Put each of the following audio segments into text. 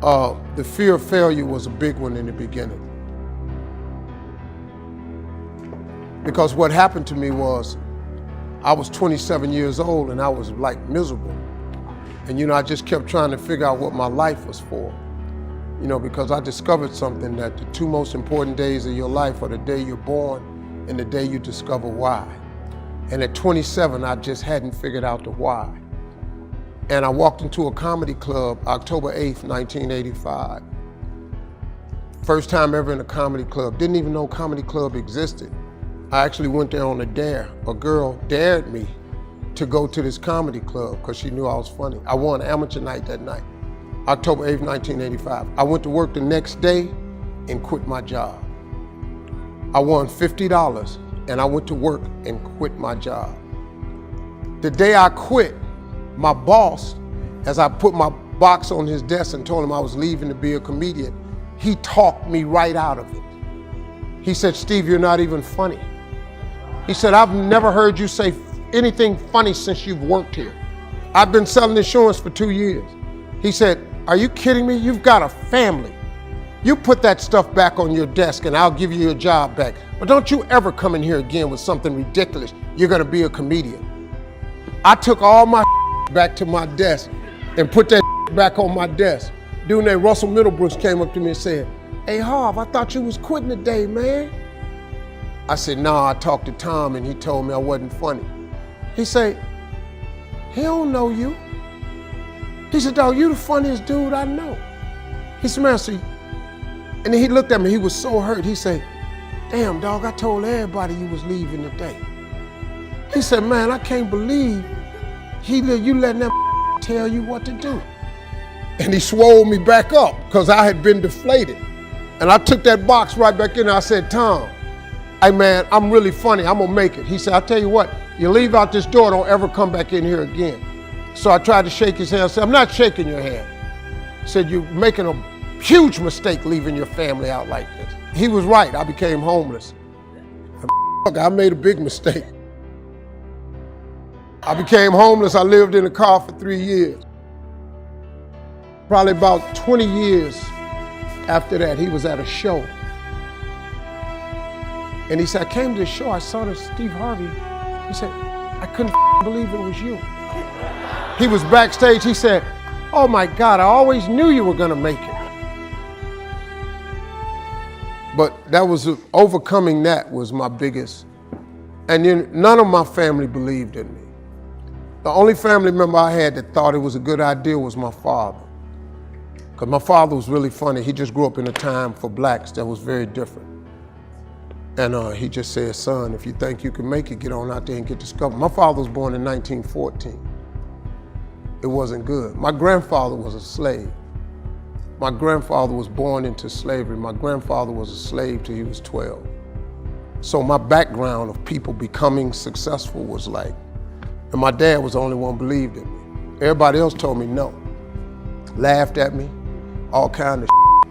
The fear of failure was a big one in the beginning. Because what happened to me was, I was 27 years old and I was like miserable. And I just kept trying to figure out what my life was for. Because I discovered something, that the two most important days of your life are the day you're born and the day you discover why. And at 27, I just hadn't figured out the why. And I walked into a comedy club October 8th, 1985. First time ever in a comedy club. Didn't even know comedy club existed. I actually went there on a dare. A girl dared me to go to this comedy club because she knew I was funny. I won amateur night that night, October 8th, 1985. I went to work the next day and quit my job. I won $50 and I went to work and quit my job. The day I quit, my boss, as I put my box on his desk and told him I was leaving to be a comedian, he talked me right out of it. He said, "Steve, you're not even funny." He said, "I've never heard you say anything funny since you've worked here. I've been selling insurance for 2 years." He said, "Are you kidding me? You've got a family. You put that stuff back on your desk and I'll give you your job back. But don't you ever come in here again with something ridiculous. You're gonna be a comedian." I took all my back to my desk and put that back on my desk. Dude named Russell Middlebrooks came up to me and said, "Hey Harv, I thought you was quitting today, man." I said, "Nah, I talked to Tom and he told me I wasn't funny." He said, "He don't know you." He said, "Dog, you the funniest dude I know." He said, "Man, see," and then he looked at me, he was so hurt. He said, "Damn, dog, I told everybody you was leaving today." He said, "Man, I can't believe you letting that tell you what to do." And he swole me back up because I had been deflated. And I took that box right back in and I said, "Tom, hey man, I'm really funny, I'm gonna make it." He said, "I'll tell you what, you leave out this door, don't ever come back in here again." So I tried to shake his hand. I said, "I'm not shaking your hand." He said, "You're making a huge mistake leaving your family out like this." He was right, I became homeless. I made a big mistake. I became homeless, I lived in a car for 3 years. Probably about 20 years after that, he was at a show. And he said, "I came to the show, I saw this Steve Harvey." He said, "I couldn't believe it was you." He was backstage, he said, "Oh my God, I always knew you were gonna make it." But that was, overcoming that was my biggest, and then none of my family believed in me. The only family member I had that thought it was a good idea was my father. Because my father was really funny. He just grew up in a time for blacks that was very different. And he just said, "Son, if you think you can make it, get on out there and get discovered." My father was born in 1914. It wasn't good. My grandfather was a slave. My grandfather was born into slavery. My grandfather was a slave till he was 12. So my background of people becoming successful was like, and my dad was the only one who believed in me. Everybody else told me no, laughed at me, all kind of shit.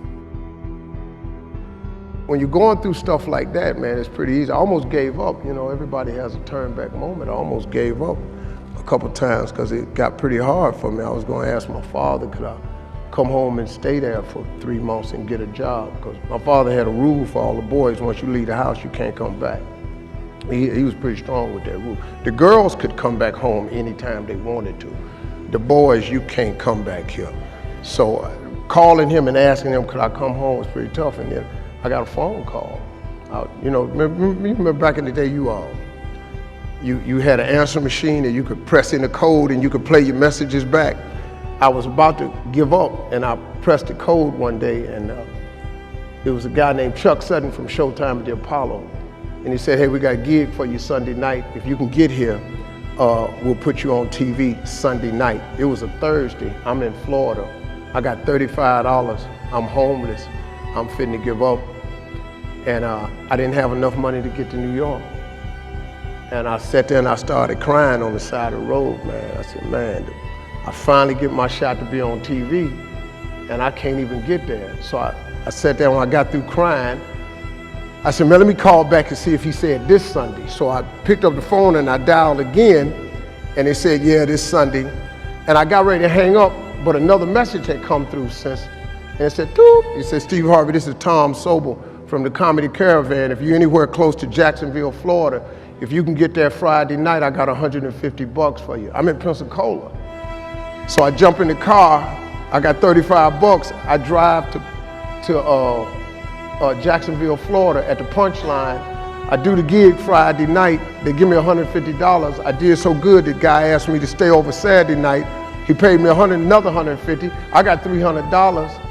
When you're going through stuff like that, man, it's pretty easy. I almost gave up. Everybody has a turn back moment. I almost gave up a couple times because it got pretty hard for me. I was going to ask my father, could I come home and stay there for 3 months and get a job? Because my father had a rule for all the boys: once you leave the house, you can't come back. He was pretty strong with that rule. The girls could come back home anytime they wanted to. The boys, you can't come back here. So calling him and asking him, could I come home, was pretty tough. And then I got a phone call. Remember back in the day, you had an answer machine and you could press in a code and you could play your messages back. I was about to give up and I pressed the code one day, and it was a guy named Chuck Sutton from Showtime at the Apollo. And he said, "Hey, we got a gig for you Sunday night. If you can get here, we'll put you on TV Sunday night." It was a Thursday. I'm in Florida. I got $35. I'm homeless. I'm fitting to give up. And I didn't have enough money to get to New York. And I sat there and I started crying on the side of the road, man. I said, "Man, I finally get my shot to be on TV and I can't even get there." So I sat there, when I got through crying, I said, "Man, let me call back and see if he said this Sunday." So I picked up the phone and I dialed again, and they said, "Yeah, this Sunday." And I got ready to hang up, but another message had come through since And it said, doop. He said, Steve Harvey, this is Tom Sobel from the Comedy Caravan. If you're anywhere close to Jacksonville, Florida, if you can get there Friday night, I got $150 for you. I'm in Pensacola. So I jump in the car, I got $35. I drive to Jacksonville, Florida at the Punchline. I do the gig Friday night, they give me $150. I did so good, the guy asked me to stay over Saturday night. He paid me another $150. I got $300.